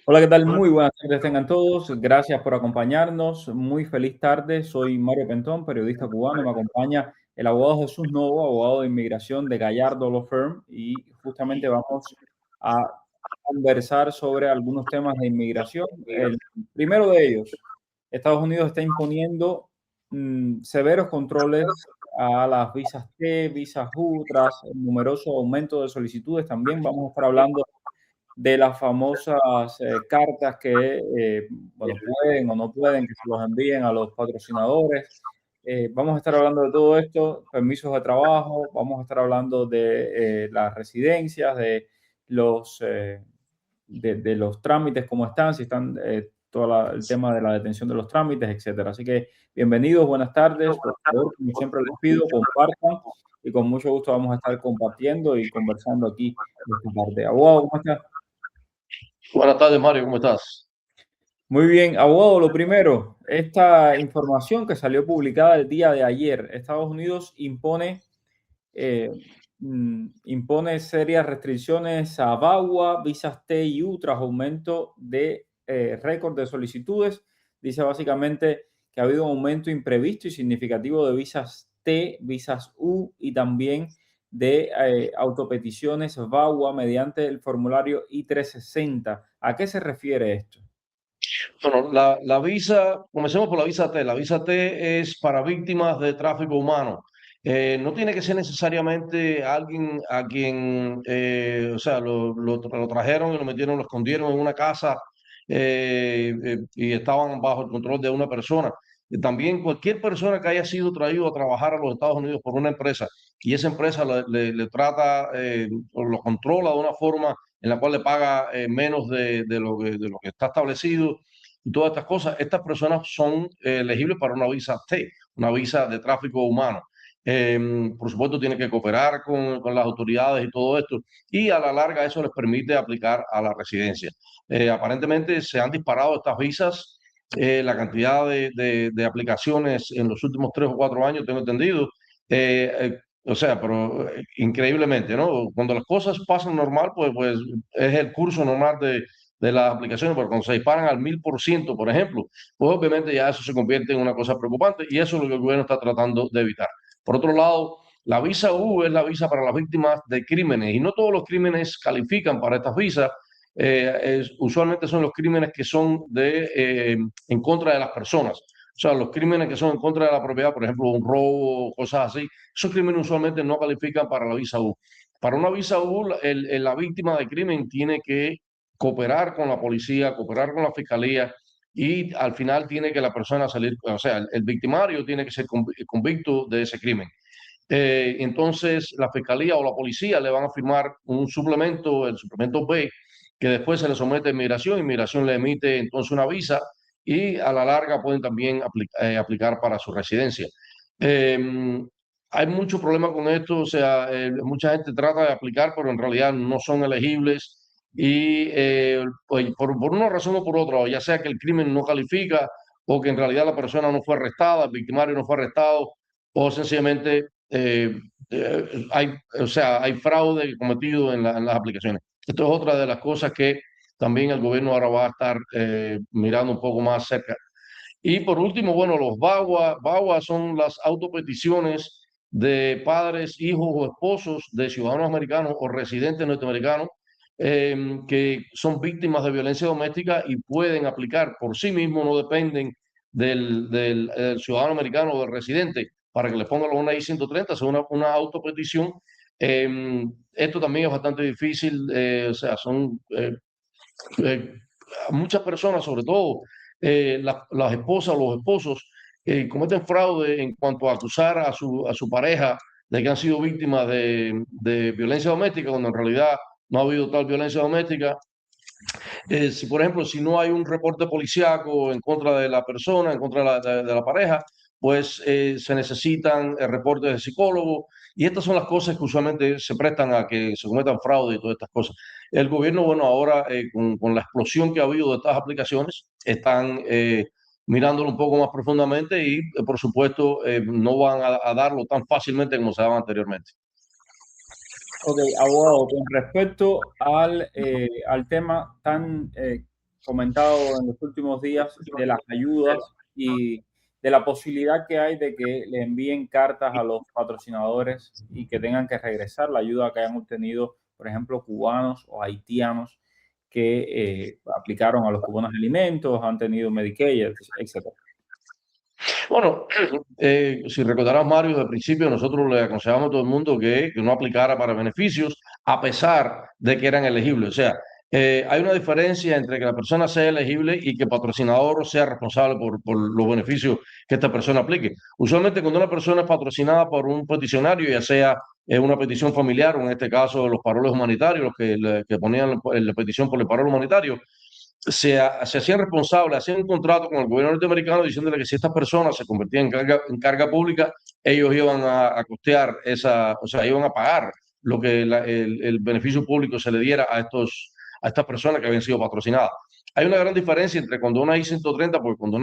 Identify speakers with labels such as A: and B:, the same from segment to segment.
A: Hola, ¿qué tal? Muy buenas tardes tengan todos. Gracias por acompañarnos. Muy feliz tarde. Soy Mario Pentón, periodista cubano. Me acompaña el abogado Jesús Novo, abogado de inmigración de Gallardo Law Firm. Y justamente vamos a conversar sobre algunos temas de inmigración. El primero de ellos, Estados Unidos está imponiendo severos controles a las visas T, visas U, tras el numeroso aumento de solicitudes. También vamos a estar hablando de las famosas cartas que, bueno, pueden o no pueden que se los envíen a los patrocinadores. Vamos a estar hablando de todo esto, permisos de trabajo, vamos a estar hablando de las residencias, de de los trámites, cómo están, si están, todo el tema de la detención de los trámites, etcétera. Así que bienvenidos, buenas tardes. Por favor, como siempre les pido, compartan y con mucho gusto vamos a estar compartiendo y conversando aquí de esta parte. Abogado, ¿cómo está?
B: Buenas tardes, Mario, ¿cómo estás?
A: Muy bien, abogado, lo primero, esta información que salió publicada el día de ayer, Estados Unidos eh, impone serias restricciones a VAWA, visas T y U tras aumento de récord de solicitudes. Dice básicamente que ha habido un aumento imprevisto y significativo de visas T, visas U y también de autopeticiones VAWA mediante el formulario I-360. ¿A qué se refiere esto?
B: Bueno, la visa, comencemos por la visa T. La visa T es para víctimas de tráfico humano. No tiene que ser necesariamente alguien a quien, o sea, lo trajeron y lo metieron, lo escondieron en una casa y estaban bajo el control de una persona. También cualquier persona que haya sido traído a trabajar a los Estados Unidos por una empresa y esa empresa le trata o lo controla de una forma en la cual le paga menos de lo que está establecido y todas estas cosas, estas personas son elegibles para una visa T, una visa de tráfico humano. Por supuesto, tienen que cooperar con las autoridades y todo esto, y a la larga eso les permite aplicar a la residencia. Aparentemente se han disparado estas visas, la cantidad de aplicaciones en los últimos 3 o 4 años, tengo entendido. O sea, pero increíblemente, ¿no? Cuando las cosas pasan normal, pues es el curso normal de las aplicaciones, pero cuando se disparan al 1000%, por ejemplo, pues obviamente ya eso se convierte en una cosa preocupante y eso es lo que el gobierno está tratando de evitar. Por otro lado, la visa U es la visa para las víctimas de crímenes y no todos los crímenes califican para estas visas. Usualmente son los crímenes que son en contra de las personas. O sea, los crímenes que son en contra de la propiedad, por ejemplo, un robo, cosas así, esos crímenes usualmente no califican para la visa U. Para una visa U, la víctima de crimen tiene que cooperar con la policía, cooperar con la fiscalía y al final tiene que la persona salir, o sea, el victimario tiene que ser convicto de ese crimen. Entonces, la fiscalía o la policía le van a firmar un suplemento, el suplemento B, que después se le somete a inmigración. Inmigración le emite entonces una visa y a la larga pueden también aplicar para su residencia. Eh, Hay mucho problema con esto, o sea, mucha gente trata de aplicar, pero en realidad no son elegibles y pues, por una razón o por otra, ya sea que el crimen no califica o que en realidad la persona no fue arrestada, el victimario no fue arrestado o sencillamente o sea, hay fraude cometido en las aplicaciones. Esto es otra de las cosas que también el gobierno ahora va a estar mirando un poco más cerca. Y por último, bueno, los VAWA. VAWA son las autopeticiones de padres, hijos o esposos de ciudadanos americanos o residentes norteamericanos que son víctimas de violencia doméstica y pueden aplicar por sí mismos, no dependen del ciudadano americano o del residente para que les pongan una I-130, es una autopetición. Esto también es bastante difícil, o sea, son eh, muchas personas, sobre todo las esposas o los esposos, cometen fraude en cuanto a acusar a su pareja de que han sido víctimas de violencia doméstica, cuando en realidad no ha habido tal violencia doméstica. Si, por ejemplo, si no hay un reporte policíaco en contra de la persona, en contra de la pareja, pues se necesitan reportes de psicólogo y estas son las cosas que usualmente se prestan a que se cometan fraude y todas estas cosas. El gobierno, bueno, ahora con la explosión que ha habido de estas aplicaciones, están mirándolo un poco más profundamente y, por supuesto, no van a darlo tan fácilmente como se daba anteriormente.
A: Ok, abogado, con respecto al tema tan comentado en los últimos días de las ayudas y de la posibilidad que hay de que le envíen cartas a los patrocinadores y que tengan que regresar la ayuda que hayan obtenido, por ejemplo, cubanos o haitianos que aplicaron a los cubanos alimentos, han tenido Medicaid, etcétera.
B: Bueno, si recordarás, Mario, de principio nosotros le aconsejamos a todo el mundo que no aplicara para beneficios, a pesar de que eran elegibles. O sea, hay una diferencia entre que la persona sea elegible y que el patrocinador sea responsable por los beneficios que esta persona aplique. Usualmente, cuando una persona es patrocinada por un peticionario, ya sea una petición familiar, o en este caso los paroles humanitarios, los que ponían la petición por el parol humanitario, se hacían responsables, hacían un contrato con el gobierno norteamericano diciéndole que si estas personas se convertían en carga pública, ellos iban a costear esa, o sea, iban a pagar lo que el beneficio público se le diera a estas personas que habían sido patrocinadas. Hay una gran diferencia entre cuando una I-130, porque cuando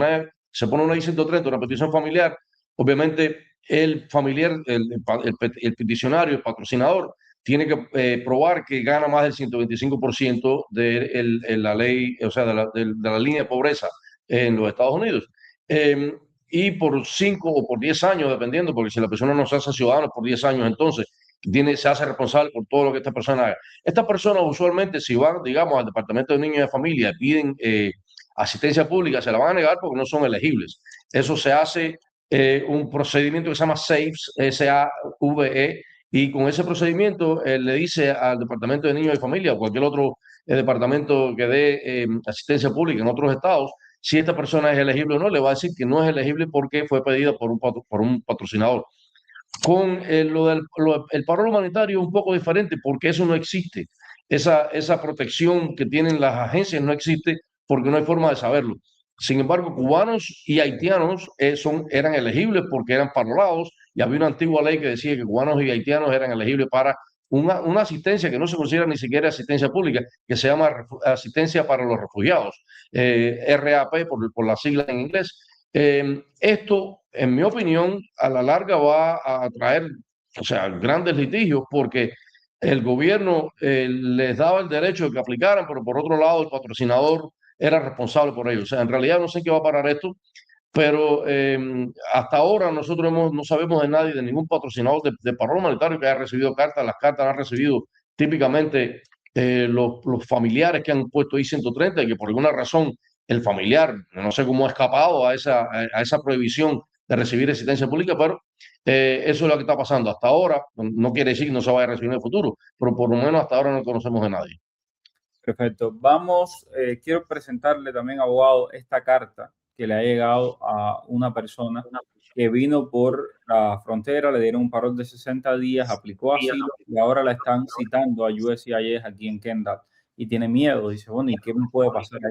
B: se pone una I-130, una petición familiar, obviamente el familiar, el peticionario, el patrocinador, tiene que probar que gana más del 125% la ley, o sea, de la línea de pobreza en los Estados Unidos. Y por 5 o por 10 años, dependiendo, porque si la persona no se hace ciudadano por 10 años, entonces se hace responsable por todo lo que esta persona haga. Estas personas usualmente, si van, digamos, al Departamento de Niños y de Familia, piden asistencia pública, se la van a negar porque no son elegibles. Eso se hace un procedimiento que se llama SAVE, SAVE, y con ese procedimiento le dice al Departamento de Niños y Familia o cualquier otro departamento que dé asistencia pública en otros estados, si esta persona es elegible o no, le va a decir que no es elegible porque fue pedida por un patrocinador. Con el paro humanitario es un poco diferente porque eso no existe. Esa protección que tienen las agencias no existe porque no hay forma de saberlo. Sin embargo, cubanos y haitianos eran elegibles porque eran parolados y había una antigua ley que decía que cubanos y haitianos eran elegibles para una asistencia que no se considera ni siquiera asistencia pública, que se llama asistencia para los refugiados, RAP por la sigla en inglés. Esto, en mi opinión, a la larga va a traer, o sea, grandes litigios porque el gobierno les daba el derecho de que aplicaran, pero por otro lado el patrocinador era responsable por ello. O sea, en realidad no sé en qué va a parar esto, pero hasta ahora nosotros no sabemos de nadie, de ningún patrocinador de paro humanitario que haya recibido cartas. Las cartas las han recibido típicamente los familiares que han puesto I-130 y que por alguna razón el familiar, no sé cómo ha escapado a esa prohibición de recibir asistencia pública, pero eso es lo que está pasando hasta ahora. No quiere decir que no se vaya a recibir en el futuro, pero por lo menos hasta ahora no conocemos de nadie.
A: Perfecto. Quiero presentarle también, abogado, esta carta que le ha llegado a una persona que vino por la frontera, le dieron un parol de 60 días, aplicó asilo y ahora la están citando a USCIS aquí en Kendall y tiene miedo. Dice, bueno, ¿y qué me puede pasar ahí?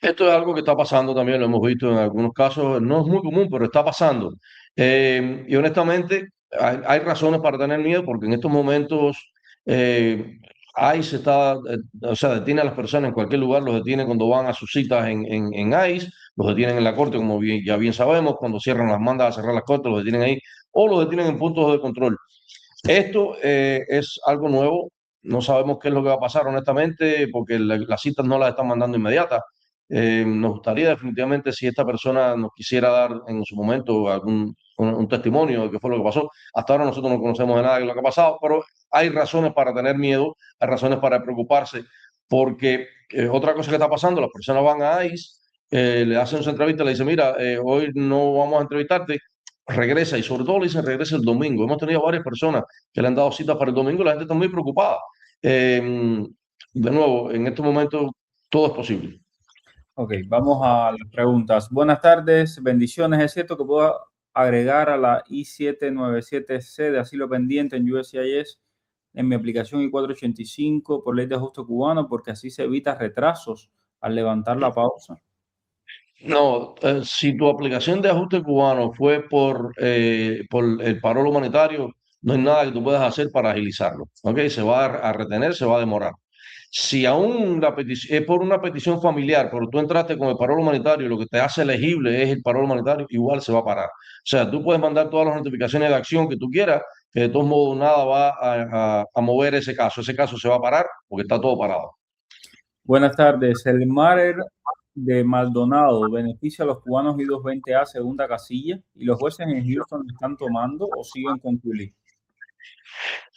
B: Esto es algo que está pasando también, lo hemos visto en algunos casos, no es muy común, pero está pasando. Y honestamente, hay razones para tener miedo porque en estos momentos ICE o sea, detiene a las personas en cualquier lugar, los detiene cuando van a sus citas en ICE, los detienen en la corte, como ya bien sabemos, cuando cierran las mandas a cerrar las cortes, los detienen ahí, o los detienen en puntos de control. Esto es algo nuevo, no sabemos qué es lo que va a pasar honestamente, porque las citas no las están mandando inmediatas. Nos gustaría definitivamente si esta persona nos quisiera dar en su momento un testimonio de qué fue lo que pasó. Hasta ahora nosotros no conocemos de nada de lo que ha pasado, pero hay razones para tener miedo, hay razones para preocuparse, porque otra cosa que está pasando, las personas van a ICE, le hacen su entrevista, le dicen, mira, hoy no vamos a entrevistarte, regresa y sobre todo le dicen regresa el domingo. Hemos tenido varias personas que le han dado citas para el domingo y la gente está muy preocupada. De nuevo, en estos momentos todo es posible.
A: Ok, vamos a las preguntas. Buenas tardes, bendiciones. ¿Es cierto que puedo agregar a la I-797C de asilo pendiente en USCIS en mi aplicación I-485 por ley de ajuste cubano porque así se evita retrasos al levantar la pausa?
B: No, si tu aplicación de ajuste cubano fue por el parol humanitario, no hay nada que tú puedas hacer para agilizarlo. ¿Ok? Se va a retener, se va a demorar. Si aún la petición es por una petición familiar, pero tú entraste con el parol humanitario y lo que te hace elegible es el parol humanitario, igual se va a parar. O sea, tú puedes mandar todas las notificaciones de acción que tú quieras, que de todos modos nada va a mover ese caso. Ese caso se va a parar porque está todo parado.
A: Buenas tardes. El Marer de Maldonado beneficia a los cubanos I-220A segunda casilla y los jueces en Houston están tomando o siguen con Tulí.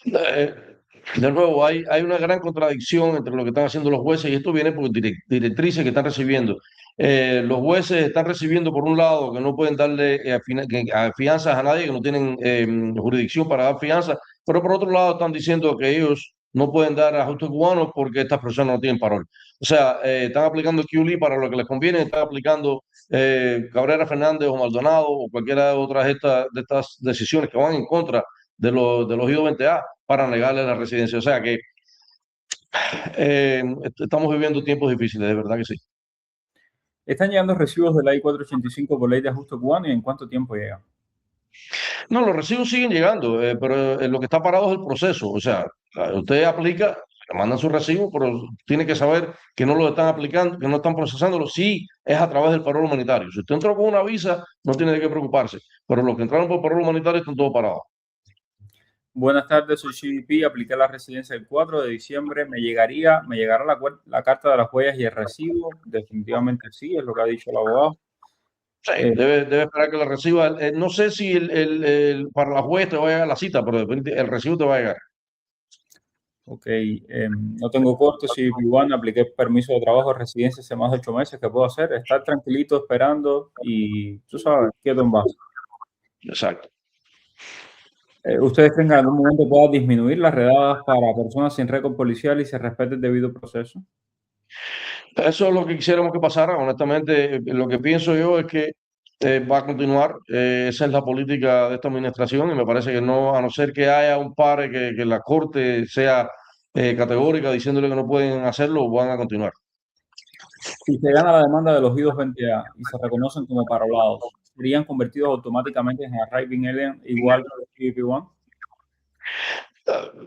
B: Eh, de nuevo, hay una gran contradicción entre lo que están haciendo los jueces y esto viene por directrices que están recibiendo. Los jueces están recibiendo, por un lado, que no pueden darle fianzas a nadie, que no tienen jurisdicción para dar fianzas, pero por otro lado están diciendo que ellos no pueden dar ajustes cubanos porque estas personas no tienen parol. O sea, están aplicando QLI para lo que les conviene, están aplicando Cabrera Fernández o Maldonado o cualquiera de otras de estas decisiones que van en contra de los I-20A para negarle la residencia. O sea que estamos viviendo tiempos difíciles, de verdad que sí.
A: Están llegando recibos de la I-485 por ley de ajuste cubano y en cuánto tiempo llegan.
B: No, los recibos siguen llegando, pero lo que está parado es el proceso. O sea, usted aplica, le mandan su recibo, pero tiene que saber que no lo están aplicando, que no están procesándolo. Sí, es a través del paro humanitario. Si usted entró con una visa, no tiene de qué preocuparse. Pero los que entraron por paro humanitario están todos parados.
A: Buenas tardes, soy CBP, apliqué la residencia el 4 de diciembre, me llegará la carta de las huellas y el recibo. Definitivamente sí, es lo que ha dicho el abogado.
B: Sí,
A: Eh,
B: debe esperar que la reciba. No sé si para la juez te va a llegar la cita, pero el recibo te va a llegar.
A: ok, no tengo corte, soy cubano, apliqué permiso de trabajo de residencia hace más de 8 meses. ¿Qué puedo hacer? Estar tranquilito esperando y tú sabes, quieto en base.
B: Exacto.
A: ¿Ustedes creen que en algún momento pueda disminuir las redadas para personas sin récord policial y se respete el debido proceso?
B: Eso es lo que quisiéramos que pasara. Honestamente, lo que pienso yo es que va a continuar. Esa es la política de esta administración y me parece que no, a no ser que haya un par que la Corte sea categórica diciéndole que no pueden hacerlo, van a continuar.
A: Si se gana la demanda de los I-220A y se reconocen como parolados, ¿serían convertidos automáticamente en arriving alien igual que los CBP-1?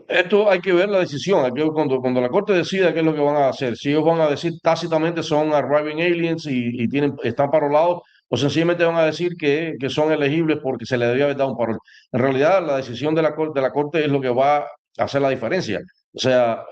B: Esto hay que ver la decisión, hay que ver cuando la Corte decida qué es lo que van a hacer. Si ellos van a decir tácitamente son arriving aliens y están parolados, o sencillamente van a decir que son elegibles porque se les debía haber dado un parol. En realidad, la decisión de la Corte es lo que va a hacer la diferencia. O sea,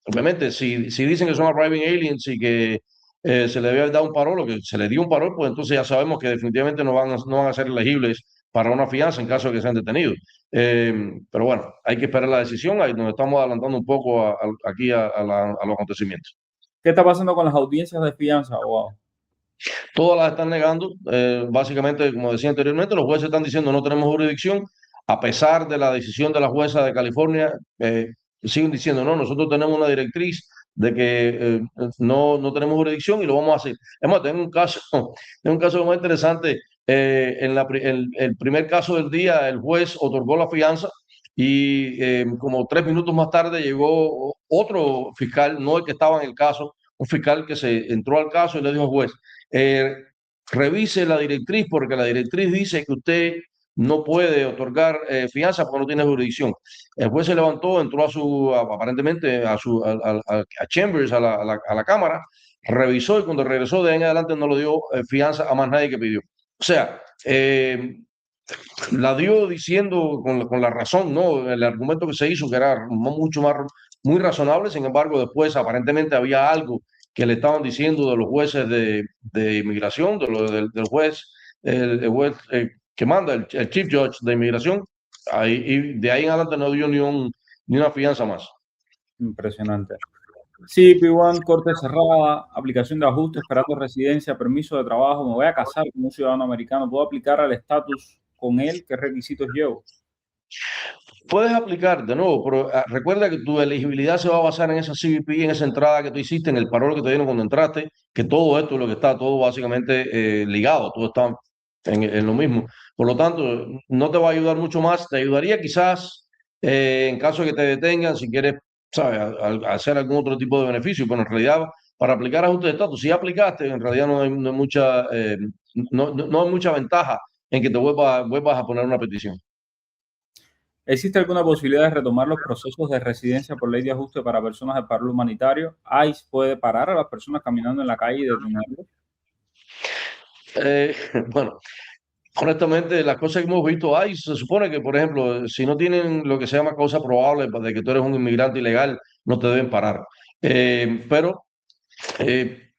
B: obviamente, si dicen que son arriving aliens y que se les debía haber dado un parol o que se les dio un parol, pues entonces ya sabemos que definitivamente no van a ser elegibles para una fianza en caso de que sean detenidos. Pero bueno, hay que esperar la decisión. Ahí nos estamos adelantando un poco aquí a los acontecimientos.
A: ¿Qué está pasando con las audiencias de fianza, abogado?
B: Todas las están negando. Básicamente, como decía anteriormente, los jueces están diciendo no tenemos jurisdicción, a pesar de la decisión de la jueza de California. Siguen diciendo no, nosotros tenemos una directriz de que no tenemos jurisdicción y lo vamos a hacer. Es más, tengo un caso muy interesante. El primer caso del día, el juez otorgó la fianza y como 3 minutos más tarde llegó otro fiscal, no el que estaba en el caso, un fiscal que se entró al caso y le dijo al juez, eh, revise la directriz porque la directriz dice que usted no puede otorgar fianza porque no tiene jurisdicción. El juez se levantó, entró aparentemente a Chambers, a la cámara, revisó y cuando regresó de ahí en adelante no le dio fianza a más nadie que pidió. O sea, la dio diciendo con la razón, ¿no? El argumento que se hizo, que era mucho más, muy razonable, sin embargo, después aparentemente había algo que le estaban diciendo de los jueces de inmigración, del juez, el juez que manda, el chief judge de inmigración, y de ahí en adelante no dio ni una fianza más.
A: Impresionante. CBP-1, corte cerrada, aplicación de ajuste, esperando residencia, permiso de trabajo. Me voy a casar con un ciudadano americano. ¿Puedo aplicar al estatus con él? ¿Qué requisitos llevo?
B: Puedes aplicar de nuevo, pero recuerda que tu elegibilidad se va a basar en esa CBP, en esa entrada que tú hiciste, en el parol que te dieron cuando entraste, que todo esto es lo que está, todo básicamente ligado, todo está en lo mismo. Por lo tanto, no te va a ayudar mucho más, te ayudaría quizás en caso de que te detengan, si quieres, ¿sabes?, a hacer algún otro tipo de beneficio, pero en realidad, para aplicar ajuste de estatus, si ya aplicaste, en realidad no hay mucha, no hay mucha ventaja en que te vuelvas a poner una petición.
A: ¿Existe alguna posibilidad de retomar los procesos de residencia por ley de ajuste para personas de paro humanitario? ¿ICE puede parar a las personas caminando en la calle y detenerlos?
B: Eh, bueno, honestamente, las cosas que hemos visto hay, se supone que, por ejemplo, si no tienen lo que se llama causa probable de que tú eres un inmigrante ilegal, no te deben parar. Pero Eh,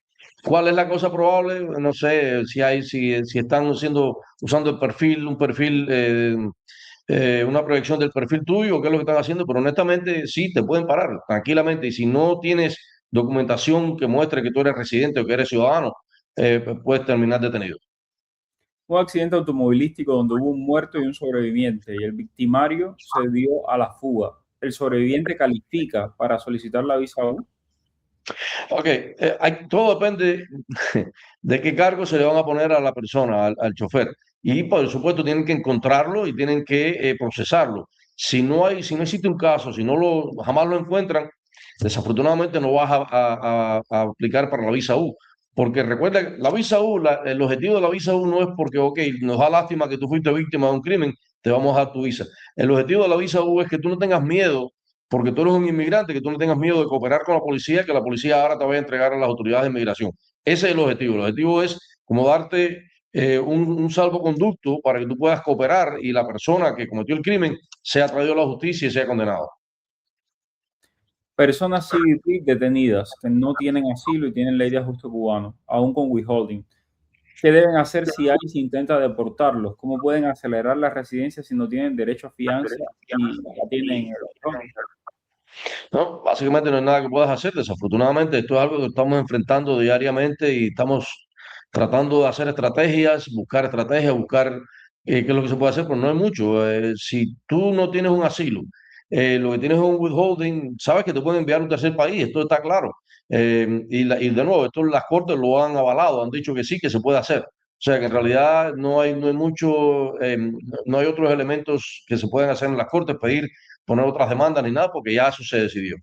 B: ¿Cuál es la cosa probable? No sé si están usando un perfil, una proyección del perfil tuyo, qué es lo que están haciendo, pero honestamente sí te pueden parar tranquilamente. Y si no tienes documentación que muestre que tú eres residente o que eres ciudadano, puedes terminar detenido.
A: Un accidente automovilístico donde hubo un muerto y un sobreviviente y el victimario se dio a la fuga. ¿El sobreviviente califica para solicitar la visa U?
B: Ok, todo depende de qué cargo se le van a poner a la persona, al chofer. Y por supuesto tienen que encontrarlo y tienen que procesarlo. Si no existe un caso, jamás lo encuentran, desafortunadamente no vas a aplicar para la visa U. Porque recuerda, que la visa U, el objetivo de la visa U no es porque, ok, nos da lástima que tú fuiste víctima de un crimen, te vamos a dar tu visa. El objetivo de la visa U es que tú no tengas miedo porque tú eres un inmigrante, que tú no tengas miedo de cooperar con la policía, que la policía ahora te vaya a entregar a las autoridades de inmigración. Ese es el objetivo. El objetivo es como darte un salvoconducto para que tú puedas cooperar y la persona que cometió el crimen sea traído a la justicia y sea condenado.
A: Personas CBP detenidas que no tienen asilo y tienen ley de ajuste cubano, aún con withholding. ¿Qué deben hacer si ICE intenta deportarlos? ¿Cómo pueden acelerar la residencia si no tienen derecho a fianza y la tienen electrónica?
B: ¿No? Básicamente no hay nada que puedas hacer. Desafortunadamente, esto es algo que estamos enfrentando diariamente y estamos tratando de hacer estrategias, buscar qué es lo que se puede hacer, pero no hay mucho. Si tú no tienes un asilo, lo que tienes es un withholding, sabes que te pueden enviar a un tercer país, esto está claro. Y de nuevo, esto las cortes lo han avalado, han dicho que sí, que se puede hacer. O sea que en realidad no hay mucho, no hay otros elementos que se pueden hacer en las cortes, poner otras demandas ni nada, porque ya eso se decidió.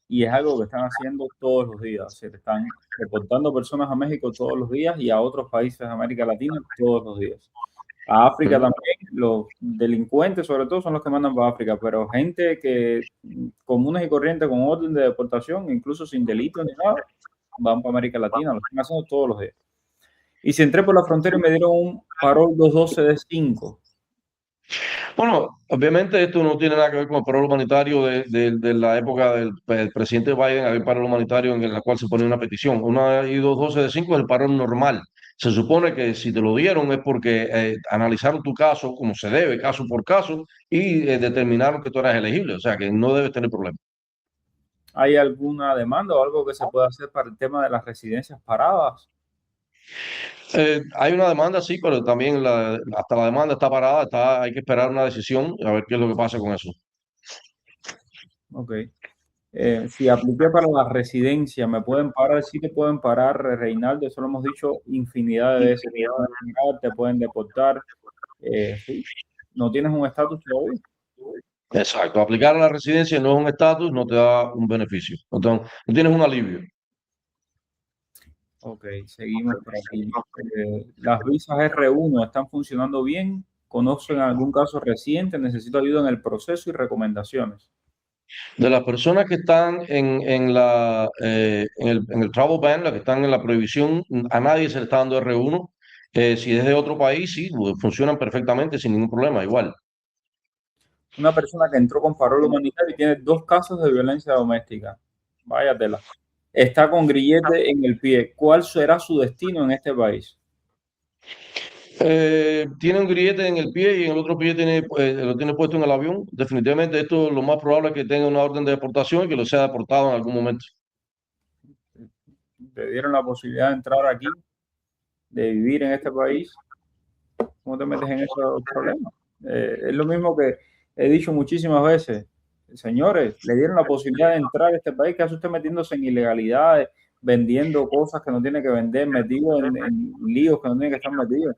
A: Y es algo que están haciendo todos los días. Se están deportando personas a México todos los días y a otros países de América Latina todos los días. A África
B: Ujú.
A: también, los delincuentes sobre todo son los que mandan para África, pero gente que comunes y corrientes con orden de deportación, incluso sin delito ni nada, van para América Latina, lo están haciendo todos los días. Y si entré por la frontera y me dieron un parol 212 de 5.
B: Bueno, obviamente esto no tiene nada que ver con el paro humanitario de la época del presidente Biden, había un paro humanitario en la cual se ponía una petición. Una y 212 de 5 es el paro normal. Se supone que si te lo dieron es porque analizaron tu caso como se debe, caso por caso, y determinaron que tú eras elegible, o sea que no debes tener problema.
A: ¿Hay alguna demanda o algo que se pueda hacer para el tema de las residencias paradas?
B: Hay una demanda, sí, pero también hasta la demanda está parada, hay que esperar una decisión a ver qué es lo que pasa con eso.
A: Ok. Si apliqué para la residencia, ¿me pueden parar? Sí te pueden parar, Reinaldo, eso lo hemos dicho infinidad de veces. Te pueden parar, te pueden deportar. Sí, no tienes un estatus todavía.
B: Exacto, aplicar a la residencia no es un estatus, no te da un beneficio, no tienes un alivio.
A: Ok, seguimos por aquí. Las visas R1 están funcionando bien. ¿Conocen algún caso reciente? Necesito ayuda en el proceso y recomendaciones.
B: De las personas que están en el travel ban, las que están en la prohibición, a nadie se le está dando R1. Si es de otro país, sí, funcionan perfectamente sin ningún problema, igual.
A: Una persona que entró con parol humanitario y tiene 2 casos de violencia doméstica. Vaya tela. Está con grillete en el pie. ¿Cuál será su destino en este país?
B: Tiene un grillete en el pie y en el otro pie lo tiene puesto en el avión. Definitivamente esto lo más probable es que tenga una orden de deportación y que lo sea deportado en algún momento.
A: Te dieron la posibilidad de entrar aquí, de vivir en este país. ¿Cómo te metes en esos problemas? Es lo mismo que he dicho muchísimas veces. Señores, le dieron la posibilidad de entrar a este país. ¿Qué hace usted metiéndose en ilegalidades, vendiendo cosas que no tiene que vender, metido en líos que no tiene que estar metido?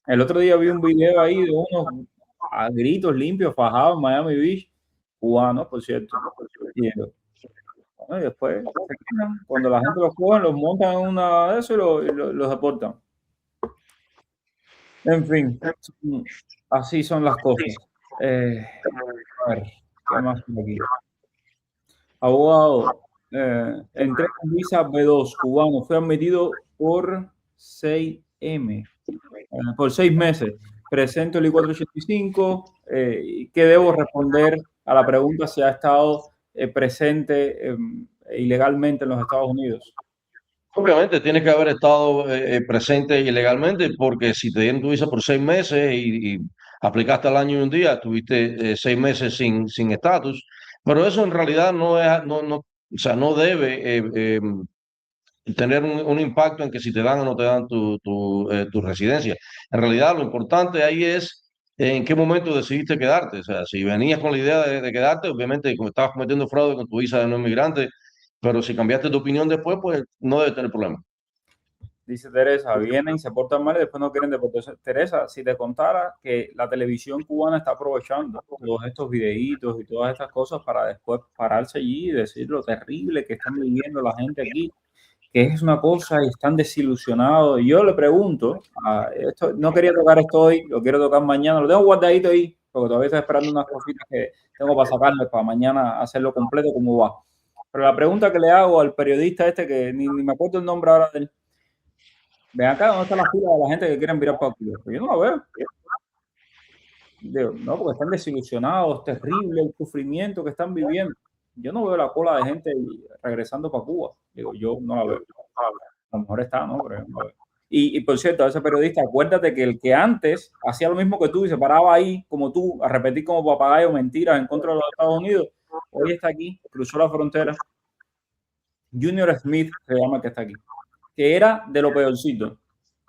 A: El otro día vi un video ahí de unos a gritos limpios fajados en Miami Beach, cubanos, por cierto. Y, bueno, y después se quejan. Cuando la gente los coge, los montan en una de eso y los deportan. En fin, así son las cosas. Eh, a ver, ¿qué más por aquí? Abogado, entré con visa B2 cubano, fue admitido por 6M, por 6 meses. Presento el I-485. ¿Qué debo responder a la pregunta si ha estado presente ilegalmente en los Estados Unidos.
B: Obviamente tienes que haber estado presente ilegalmente porque si te dieron tu visa por 6 meses y aplicaste al año y un día, estuviste 6 meses sin estatus, pero eso en realidad no es, o sea, no debe tener un impacto en que si te dan o no te dan tu residencia. En realidad lo importante ahí es en qué momento decidiste quedarte. O sea, si venías con la idea de quedarte, obviamente como estabas cometiendo fraude con tu visa de no inmigrante, pero si cambiaste tu opinión después, pues no debe tener problema.
A: Dice Teresa, vienen, se portan mal y después no quieren deportarse. Teresa, si te contara que la televisión cubana está aprovechando todos estos videitos y todas estas cosas para después pararse allí y decir lo terrible que están viviendo la gente aquí, que es una cosa y están desilusionados. Y yo le pregunto, esto, no quería tocar esto hoy, lo quiero tocar mañana, lo tengo guardadito ahí, porque todavía estoy esperando unas cositas que tengo para sacarle para mañana hacerlo completo como va. Pero la pregunta que le hago al periodista este, que ni me acuerdo el nombre ahora de él, ven acá, ¿dónde está la fila de la gente que quieren virar para Cuba? Pues yo no la veo. Digo, no, porque están desilusionados, terrible el sufrimiento que están viviendo. Yo no veo la cola de gente regresando para Cuba. Digo, yo no la veo. A lo mejor está, ¿no? Pero no la veo. Y por cierto, a ese periodista, acuérdate que el que antes hacía lo mismo que tú y se paraba ahí, como tú, a repetir como papagayo mentiras en contra de los Estados Unidos, hoy está aquí, cruzó la frontera. Junior Smith se llama el que está aquí, que era de lo peorcito.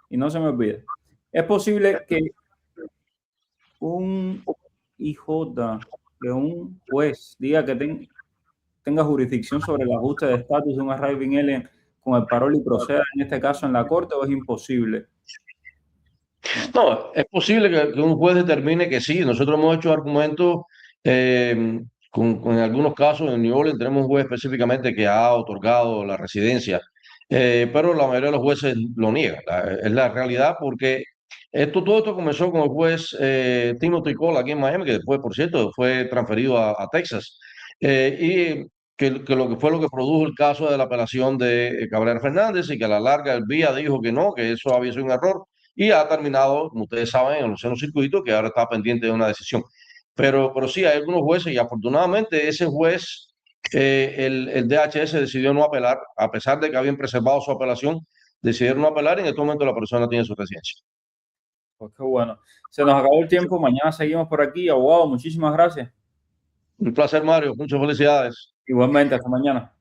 A: Y no se me olvide. Es posible que un IJ, que un juez diga que tenga jurisdicción sobre el ajuste de estatus de un arriving alien con el parol y proceda en este caso en la corte, o es imposible.
B: No, es posible que un juez determine que sí. Nosotros hemos hecho argumentos en algunos casos en New Orleans tenemos un juez específicamente que ha otorgado la residencia, pero la mayoría de los jueces lo niegan. Es la realidad porque todo esto comenzó con el juez Timothy Cole aquí en Miami, que después, por cierto, fue transferido a Texas. Y lo que fue lo que produjo el caso de la apelación de Cabrera Fernández y que a la larga el BIA dijo que no, que eso había sido un error y ha terminado, como ustedes saben, en el seno circuito que ahora está pendiente de una decisión. Pero sí, hay algunos jueces y afortunadamente ese juez, el DHS decidió no apelar, a pesar de que habían preservado su apelación, decidieron no apelar y en este momento la persona tiene su residencia.
A: Pues qué bueno. Se nos acabó el tiempo, mañana seguimos por aquí. Abogado, muchísimas gracias.
B: Un placer, Mario. Muchas felicidades.
A: Igualmente, hasta mañana.